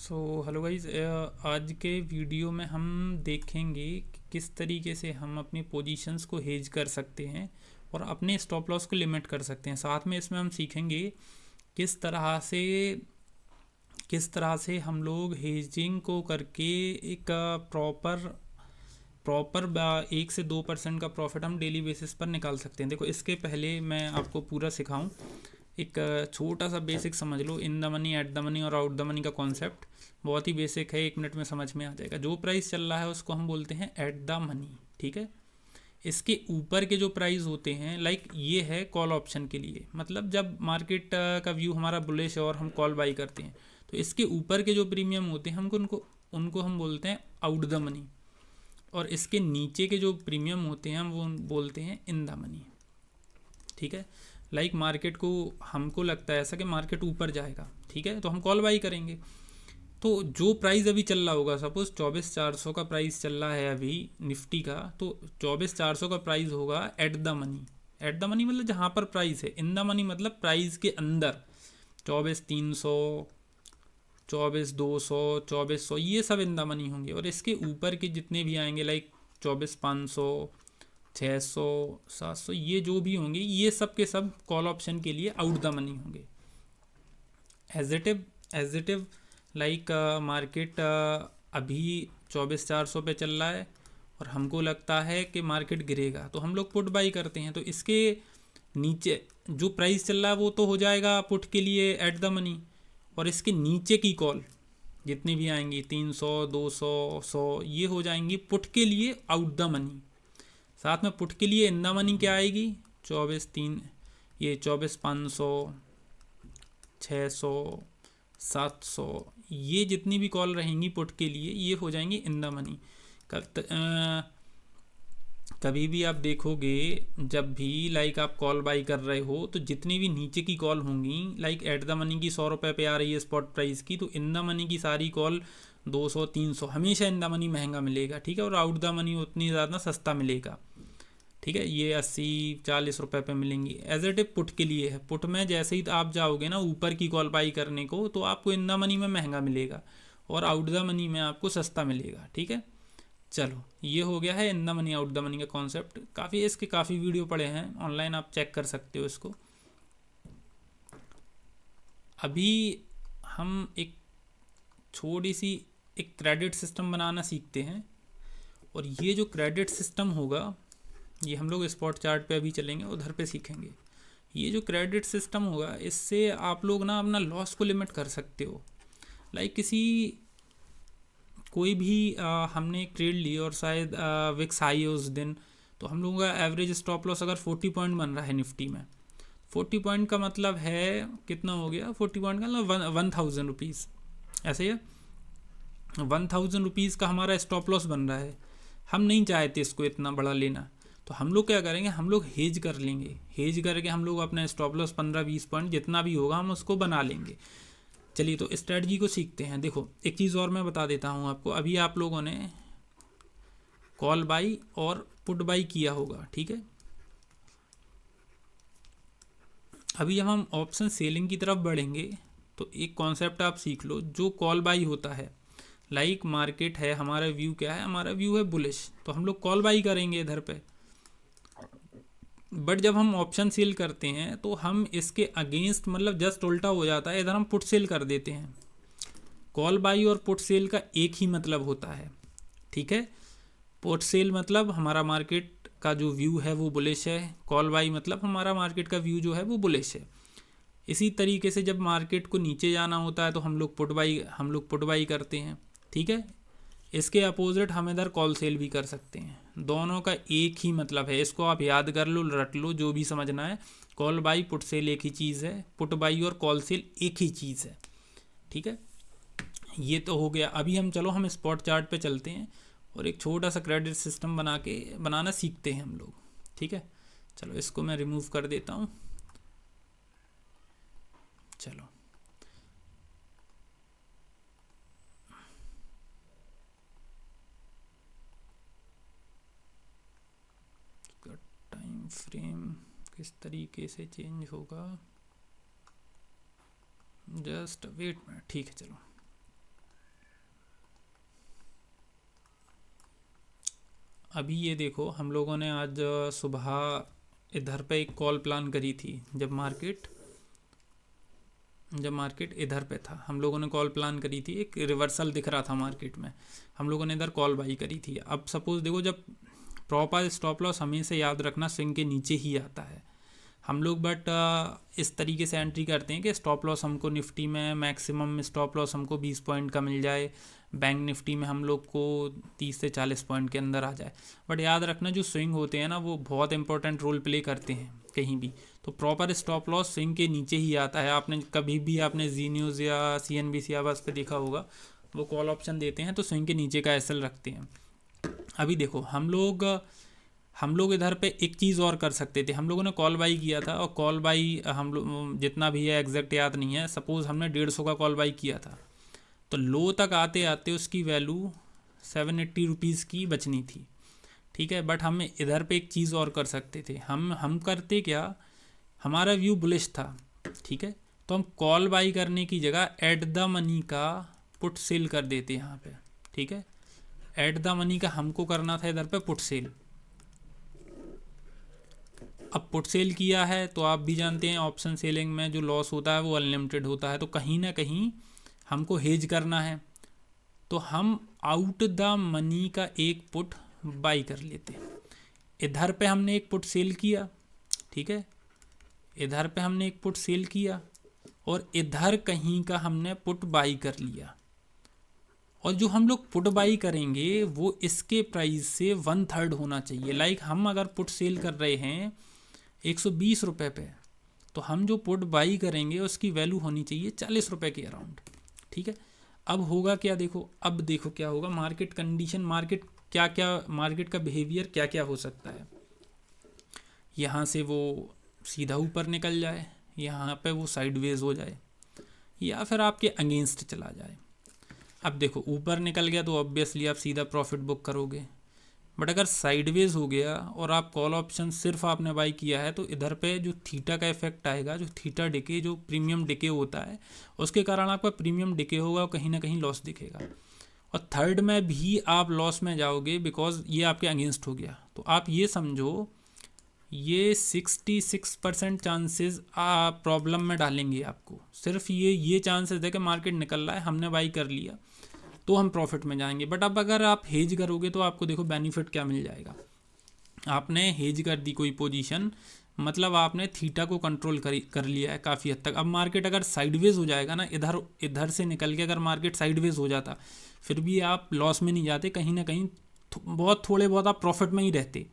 Hello guys, आज के video में हम देखेंगे कि किस तरीके से हम अपनी पोजीशंस को हेज कर सकते हैं और अपने स्टॉप लॉस को लिमिट कर सकते हैं। साथ में इसमें हम सीखेंगे किस तरह से हम लोग हेजिंग को करके एक प्रॉपर प्रॉपर 1 से 2% का प्रॉफिट हम डेली बेसिस पर निकाल सकते हैं। देखो, इसके पहले मैं आपको पूरा सिखाऊं, एक छोटा सा बेसिक समझ लो। In the money, at the money और आउट द मनी का कॉन्सेप्ट बहुत ही बेसिक है, 1 मिनट में समझ में आ जाएगा। जो प्राइस चल रहा है उसको हम बोलते हैं एट द मनी, ठीक है। इसके ऊपर के जो प्राइस होते हैं, लाइक ये है कॉल ऑप्शन के लिए, मतलब जब मार्केट का व्यू हमारा बुलिश है और हम कॉल बाई करते हैं तो इसके ऊपर के जो प्रीमियम होते हैं हमको उनको उनको हम बोलते हैं आउट द मनी, और इसके नीचे के जो प्रीमियम होते हैं हम वो बोलते हैं इन द मनी, ठीक है। लाइक मार्केट को, हमको लगता है ऐसा कि मार्केट ऊपर जाएगा, ठीक है, तो हम कॉल बाई करेंगे। तो जो प्राइस अभी चल रहा होगा, सपोज 24,400 का प्राइस चल रहा है अभी निफ्टी का, तो 24,400 का प्राइस होगा eight the money. At the money मतलब जहाँ पर प्राइस है, इन द मनी मतलब प्राइस के अंदर 24,300, 24,200, 2400, ये सब इन द मनी होंगे। और इसके ऊपर के जितने भी आएंगे, लाइक 24,500, 600, 700, ये जो भी होंगे ये सब के सब कॉल ऑप्शन के लिए आउट द मनी होंगे। एज इट इव लाइक मार्केट अभी 24,400 पे चल रहा है और हमको लगता है कि मार्केट गिरेगा, तो हम लोग पुट बाई करते हैं। तो इसके नीचे जो प्राइस चल रहा है वो तो हो जाएगा पुट के लिए एट द मनी, और इसके नीचे की कॉल जितनी भी आएंगी 300, 200, 100, ये हो जाएंगी पुट के लिए आउट द मनी। साथ में पुट के लिए इन द मनी क्या आएगी, 24,500, 600, 700, ये जितनी भी कॉल रहेंगी पुट के लिए ये हो जाएंगी इन द मनी। कभी भी आप देखोगे, जब भी लाइक आप कॉल बाई कर रहे हो तो जितनी भी नीचे की कॉल होंगी, लाइक एट द मनी की 100 रुपये पे आ रही है स्पॉट प्राइस की, तो इन द मनी की सारी कॉल 200, 300, हमेशा इन द मनी महंगा मिलेगा, ठीक है, और आउट द मनी उतनी ज़्यादा सस्ता मिलेगा, ठीक है। ये 80-40 रुपये पे मिलेंगी। एज इट इज पुट के लिए है, पुट में जैसे ही आप जाओगे ना ऊपर की कॉल बाई करने को, तो आपको इन द मनी में महंगा मिलेगा और आउट द मनी में आपको सस्ता मिलेगा, ठीक है। चलो, ये हो गया है इन the money out the money का कॉन्सेप्ट। काफ़ी वीडियो पड़े हैं ऑनलाइन, आप चेक कर सकते हो इसको। अभी हम एक छोटी सी एक क्रेडिट सिस्टम बनाना सीखते हैं, और ये जो क्रेडिट सिस्टम होगा ये हम लोग स्पॉट चार्ट पे अभी चलेंगे, उधर पे सीखेंगे। ये जो क्रेडिट सिस्टम होगा इससे आप लोग ना अपना लॉस को लिमिट कर सकते हो। लाइक कोई भी हमने एक ट्रेड ली और शायद विक्स हाई है उस दिन, तो हम लोगों का एवरेज स्टॉप लॉस अगर 40 पॉइंट बन रहा है निफ्टी में, 40 पॉइंट का मतलब है कितना हो गया, 40 पॉइंट का मतलब 1,000 रुपीज़, ऐसे ही 1,000 रुपीज़ का हमारा स्टॉप लॉस बन रहा है। हम नहीं चाहते इसको इतना बड़ा लेना, तो हम लोग क्या करेंगे, हम लोग हेज कर लेंगे। हेज करके हम लोग अपना स्टॉप लॉस 15-20 पॉइंट जितना भी होगा हम उसको बना लेंगे। चलिए, तो स्ट्रेटजी को सीखते हैं। देखो, एक चीज़ और मैं बता देता हूँ आपको। अभी आप लोगों ने कॉल बाई और पुट बाई किया होगा, ठीक है। अभी जब हम ऑप्शन सेलिंग की तरफ बढ़ेंगे तो एक कॉन्सेप्ट आप सीख लो। जो कॉल बाई होता है, लाइक मार्केट है, हमारा व्यू क्या है, हमारा व्यू है बुलिश, तो हम लोग कॉल बाई करेंगे इधर पे। बट जब हम ऑप्शन सेल करते हैं तो हम इसके अगेंस्ट, मतलब जस्ट उल्टा हो जाता है, इधर हम पुट सेल कर देते हैं। कॉल बाई और पुट सेल का एक ही मतलब होता है, ठीक है। पुट सेल मतलब हमारा मार्केट का जो व्यू है वो बुलिश है, कॉल बाई मतलब हमारा मार्केट का व्यू जो है वो बुलिश है। इसी तरीके से जब मार्केट को नीचे जाना होता है तो हम लोग पुट बाई करते हैं, ठीक है। इसके अपोजिट हम इधर कॉल सेल भी कर सकते हैं। दोनों का एक ही मतलब है, इसको आप याद कर लो, रट लो, जो भी समझना है। कॉल बाई पुट सेल एक ही चीज़ है, पुट बाई और कॉल सेल एक ही चीज़ है, ठीक है। ये तो हो गया। अभी हम स्पॉट चार्ट पे चलते हैं और एक छोटा सा क्रेडिट सिस्टम बनाना सीखते हैं हम लोग, ठीक है। चलो, इसको मैं रिमूव कर देता हूँ। चलो, टाइम फ्रेम किस तरीके से चेंज होगा, जस्ट वेट मिनट, ठीक है। चलो, अभी ये देखो, हम लोगों ने आज सुबह इधर पे एक कॉल प्लान करी थी। जब मार्केट इधर पे था, हम लोगों ने कॉल प्लान करी थी, एक रिवर्सल दिख रहा था मार्केट में, हम लोगों ने इधर कॉल बाई करी थी। अब सपोज देखो, जब प्रॉपर स्टॉप लॉस हमेशा याद रखना स्विंग के नीचे ही आता है। हम लोग बट इस तरीके से एंट्री करते हैं कि स्टॉप लॉस हमको निफ्टी में मैक्सिमम स्टॉप लॉस हमको 20 पॉइंट का मिल जाए, बैंक निफ्टी में हम लोग को 30 से 40 पॉइंट के अंदर आ जाए। बट याद रखना जो स्विंग होते हैं ना, वो बहुत इंपॉर्टेंट रोल प्ले करते हैं कहीं भी। तो प्रॉपर स्टॉप लॉस स्विंग के नीचे ही आता है। आपने कभी भी आपने जी न्यूज़ या CNBC आवाज़ पे देखा होगा, वो कॉल ऑप्शन देते हैं तो स्विंग के नीचे का SL रखते हैं। अभी देखो, हम लोग इधर पे एक चीज़ और कर सकते थे। हम लोगों ने कॉल बाई किया था, और कॉल बाई हम लोग जितना भी है एग्जैक्ट याद नहीं है, सपोज़ हमने 150 का कॉल बाई किया था, तो लो तक आते आते उसकी वैल्यू 780 रुपीज़ की बचनी थी। ठीक है, बट हम इधर पे एक चीज़ और कर सकते थे। हम करते क्या, हमारा व्यू बुलिश था, ठीक है, तो हम कॉल बाई करने की जगह एट द मनी का पुट सेल कर देते यहाँ पे। ठीक है, एट द मनी का हमको करना था इधर पे पुट सेल। अब पुट सेल किया है तो आप भी जानते हैं ऑप्शन सेलिंग में जो लॉस होता है वो अनलिमिटेड होता है, तो कहीं ना कहीं हमको हेज करना है, तो हम आउट द मनी का एक पुट बाई कर लेते हैं। इधर पे हमने एक पुट सेल किया, ठीक है, इधर पे हमने एक पुट सेल किया, और इधर कहीं का हमने पुट बाई कर लिया। और जो हम लोग पुट बाई करेंगे वो इसके प्राइस से 1/3 होना चाहिए। लाइक हम अगर पुट सेल कर रहे हैं 120 रुपये पे, तो हम जो पुट बाई करेंगे उसकी वैल्यू होनी चाहिए 40 रुपये के अराउंड। ठीक है, अब होगा क्या, देखो अब देखो क्या होगा, मार्केट कंडीशन, मार्केट का बिहेवियर क्या क्या हो सकता है। यहाँ से वो सीधा ऊपर निकल जाए, यहाँ पे वो साइडवेज हो जाए, या फिर आपके अगेंस्ट चला जाए। अब देखो ऊपर निकल गया तो ऑब्वियसली आप सीधा प्रॉफिट बुक करोगे, बट अगर साइडवेज हो गया और आप कॉल ऑप्शन सिर्फ आपने बाई किया है, तो इधर पे जो थीटा का इफेक्ट आएगा, जो थीटा डिके, जो प्रीमियम डिके होता है, उसके कारण आपका प्रीमियम डिके होगा और कहीं ना कहीं लॉस दिखेगा। और थर्ड में भी आप लॉस में जाओगे बिकॉज ये आपके अगेंस्ट हो गया। तो आप ये समझो, ये 66% चांसेस आप प्रॉब्लम में डालेंगे आपको। सिर्फ ये चांसेस है कि मार्केट निकल रहा है, हमने बाई कर लिया तो हम प्रॉफिट में जाएंगे। बट अब अगर आप हेज करोगे तो आपको देखो बेनिफिट क्या मिल जाएगा। आपने हेज कर दी कोई पोजीशन, मतलब आपने थीटा को कंट्रोल कर लिया है काफ़ी हद तक। अब मार्केट अगर साइडवेज हो जाएगा ना, इधर से निकल के अगर मार्केट साइडवेज हो जाता, फिर भी आप लॉस में नहीं जाते, कहीं ना कहीं बहुत थोड़े बहुत आप प्रॉफिट में ही रहते।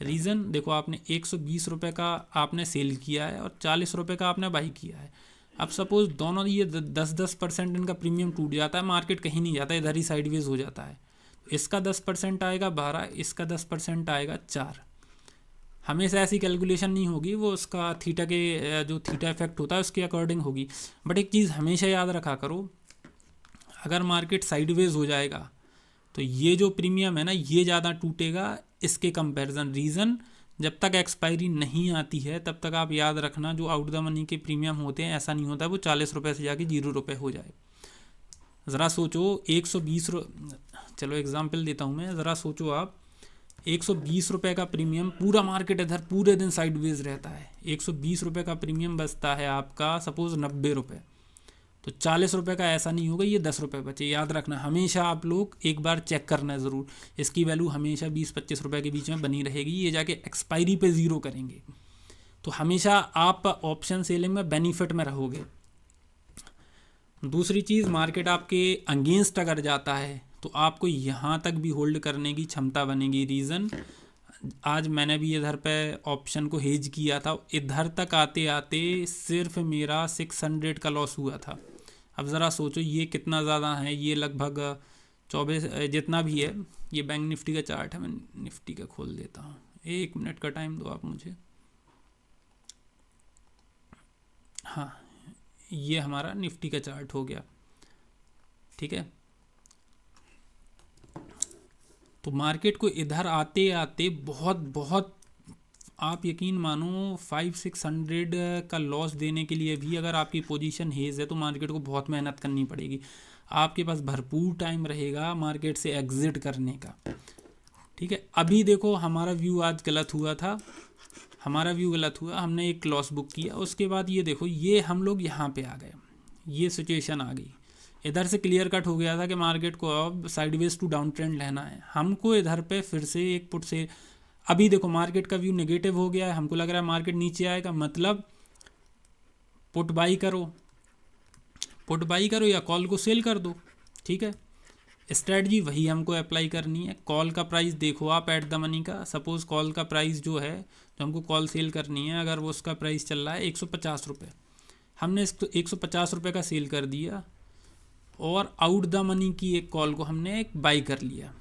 रीज़न देखो, आपने 120 रुपये का आपने सेल किया है और 40 रुपये का आपने बाई किया है। अब सपोज दोनों ये 10% इनका प्रीमियम टूट जाता है, मार्केट कहीं नहीं जाता, इधर ही साइडवेज हो जाता है। इसका 10% आएगा 12, इसका 10% आएगा 4। हमेशा ऐसी कैलकुलेशन नहीं होगी, वो उसका थीटा के जो थीटा इफेक्ट होता है उसके अकॉर्डिंग होगी। बट एक चीज़ हमेशा याद रखा करो, अगर मार्केट साइडवेज हो जाएगा तो ये जो प्रीमियम है ना, ये ज़्यादा टूटेगा इसके कंपैरिजन। रीज़न, जब तक एक्सपायरी नहीं आती है तब तक आप याद रखना जो आउट द मनी के प्रीमियम होते हैं, ऐसा नहीं होता वो 40 रुपये से जाके 0 रुपये हो जाए। ज़रा सोचो 120, चलो एग्जांपल देता हूँ मैं, ज़रा सोचो आप 120 रुपये का प्रीमियम, पूरा मार्केट इधर पूरे दिन साइडवेज रहता है, 120 रुपये का प्रीमियम बचता है आपका सपोज 90 रुपये, तो 40 रुपये का ऐसा नहीं होगा, ये 10 रुपये बचे। याद रखना, हमेशा आप लोग एक बार चेक करना ज़रूर, इसकी वैल्यू हमेशा 20-25 रुपये के बीच में बनी रहेगी। ये जाके एक्सपायरी पे ज़ीरो करेंगे, तो हमेशा आप ऑप्शन सेलिंग में बेनिफिट में रहोगे। दूसरी चीज़, मार्केट आपके अगेंस्ट अगर जाता है तो आपको यहाँ तक भी होल्ड करने की क्षमता बनेगी। रीज़न, आज मैंने भी इधर पे ऑप्शन को हेज किया था, इधर तक आते आते सिर्फ मेरा 600 का लॉस हुआ था। अब ज़रा सोचो ये कितना ज़्यादा है, ये लगभग 24 जितना भी है। ये बैंक निफ्टी का चार्ट है, मैं निफ्टी का खोल देता हूँ, 1 मिनट का टाइम दो आप मुझे। हाँ, ये हमारा निफ्टी का चार्ट हो गया, ठीक है। तो मार्केट को इधर आते आते बहुत बहुत, आप यकीन मानो 500-600 का लॉस देने के लिए भी अगर आपकी पोजीशन हेज है तो मार्केट को बहुत मेहनत करनी पड़ेगी। आपके पास भरपूर टाइम रहेगा मार्केट से एग्जिट करने का। ठीक है, अभी देखो हमारा व्यू आज गलत हुआ था, हमने एक लॉस बुक किया, उसके बाद ये देखो ये हम लोग यहाँ पे आ गए, ये सिचुएशन आ गई, इधर से क्लियर कट हो गया था कि मार्केट को अब साइडवेज टू डाउन ट्रेंड लेना है हमको, इधर पे फिर से एक पुट से अभी देखो मार्केट का व्यू नेगेटिव हो गया है, हमको लग रहा है मार्केट नीचे आएगा, मतलब पुट बाई करो या कॉल को सेल कर दो। ठीक है, स्ट्रेटजी वही हमको अप्लाई करनी है। कॉल का प्राइस देखो आप एट द मनी का, सपोज कॉल का प्राइस जो है, जो हमको कॉल सेल करनी है, अगर वो उसका प्राइस चल रहा है 150 रुपये, हमने इसको 150 रुपये का सेल कर दिया और आउट द मनी की एक कॉल को हमने एक बाई कर लिया।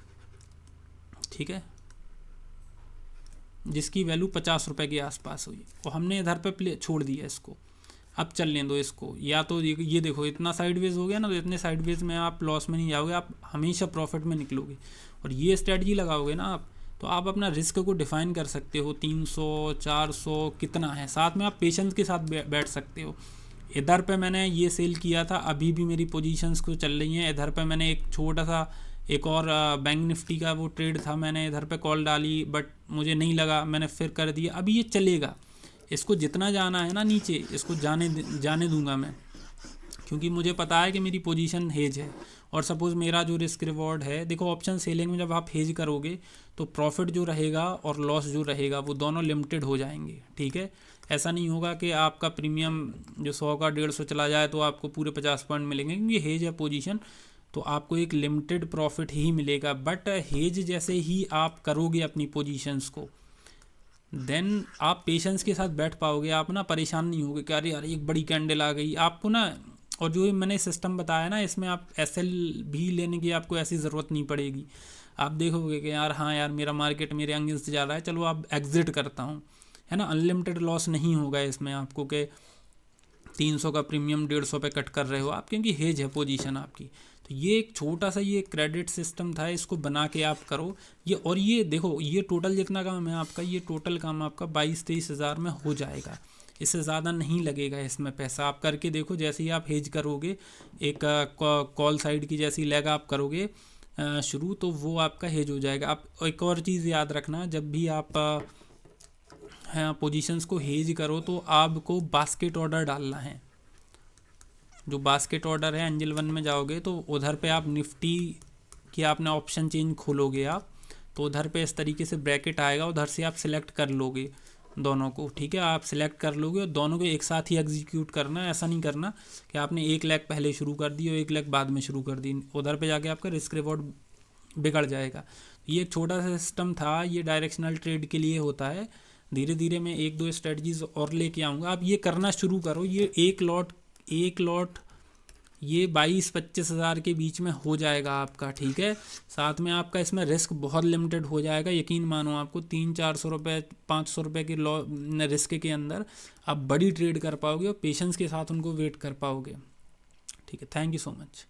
ठीक है, जिसकी वैल्यू 50 रुपये के आसपास हुई और हमने इधर पे प्ले छोड़ दिया इसको, अब चलने दो इसको। या तो ये देखो इतना साइडवेज हो गया ना, तो इतने साइडवेज में आप लॉस में नहीं जाओगे, आप हमेशा प्रॉफिट में निकलोगे। और ये स्ट्रेटजी लगाओगे ना आप, तो आप अपना रिस्क को डिफाइन कर सकते हो, 300 400 कितना है, साथ में आप पेशेंस के साथ बैठ सकते हो। इधर पे मैंने ये सेल किया था, अभी भी मेरी पोजीशंस को चल रही हैं। इधर पे मैंने एक छोटा सा एक और बैंक निफ्टी का वो ट्रेड था, मैंने इधर पे कॉल डाली बट मुझे नहीं लगा, मैंने फिर कर दिया। अभी ये चलेगा, इसको जितना जाना है ना नीचे, इसको जाने दूंगा मैं, क्योंकि मुझे पता है कि मेरी पोजीशन हेज है। और सपोज़ मेरा जो रिस्क रिवॉर्ड है, देखो ऑप्शन सेलिंग में जब आप हेज करोगे तो प्रॉफिट जो रहेगा और लॉस जो रहेगा वो दोनों लिमिटेड हो जाएंगे। ठीक है, ऐसा नहीं होगा कि आपका प्रीमियम जो 100 का 150 चला जाए तो आपको पूरे 50 पॉइंट मिलेंगे, क्योंकि हेज है पोजीशन, तो आपको एक लिमिटेड प्रॉफिट ही मिलेगा। बट हेज जैसे ही आप करोगे अपनी पोजीशंस को, देन आप पेशेंस के साथ बैठ पाओगे, आप ना परेशान नहीं होगे कि अरे यार एक बड़ी कैंडल आ गई आपको ना। और जो मैंने सिस्टम बताया ना, इसमें आप एसएल भी लेने की आपको ऐसी ज़रूरत नहीं पड़ेगी। आप देखोगे कि यार हाँ यार मेरा मार्केट मेरे अगेंस्ट जा रहा है, चलो आप एग्जिट करता हूँ, है ना। अनलिमिटेड लॉस नहीं होगा इसमें आपको कि 300 का प्रीमियम 150 पे कट कर रहे हो आप, क्योंकि हेज है पोजीशन आपकी। तो ये एक छोटा सा ये क्रेडिट सिस्टम था, इसको बना के आप करो ये। और ये देखो ये टोटल जितना काम है आपका, ये टोटल काम आपका 22-23 हज़ार में हो जाएगा, इससे ज़्यादा नहीं लगेगा इसमें पैसा। आप करके देखो, जैसे ही आप हेज करोगे, एक कॉल साइड की जैसी लेग आप करोगे शुरू, तो वो आपका हेज हो जाएगा। आप एक और चीज़ याद रखना, जब भी आप पोजीशंस को हेज करो तो आपको बास्केट ऑर्डर डालना है। जो बास्केट ऑर्डर है, एंजल 1 में जाओगे तो उधर पे आप निफ्टी की आपने ऑप्शन चेंज खोलोगे आप, तो उधर पे इस तरीके से ब्रैकेट आएगा, उधर से आप सिलेक्ट कर लोगे दोनों को। ठीक है, आप सिलेक्ट कर लोगे और दोनों को एक साथ ही एग्जीक्यूट करना है। ऐसा नहीं करना कि आपने 1 लाख पहले शुरू कर दी और 1 लाख बाद में शुरू कर दी, उधर पे जाके आपका रिस्क रिवॉर्ड बिगड़ जाएगा। ये एक छोटा सा सिस्टम था, ये डायरेक्शनल ट्रेड के लिए होता है। धीरे धीरे मैं 1-2 स्ट्रेटजीज और लेके आऊँगा, आप ये करना शुरू करो। ये एक लॉट ये 22-25 हज़ार के बीच में हो जाएगा आपका। ठीक है, साथ में आपका इसमें रिस्क बहुत लिमिटेड हो जाएगा। यकीन मानो आपको 300-400 रुपये 500 रुपये के रिस्क के अंदर आप बड़ी ट्रेड कर पाओगे और पेशेंस के साथ उनको वेट कर पाओगे। ठीक है, थैंक यू सो मच।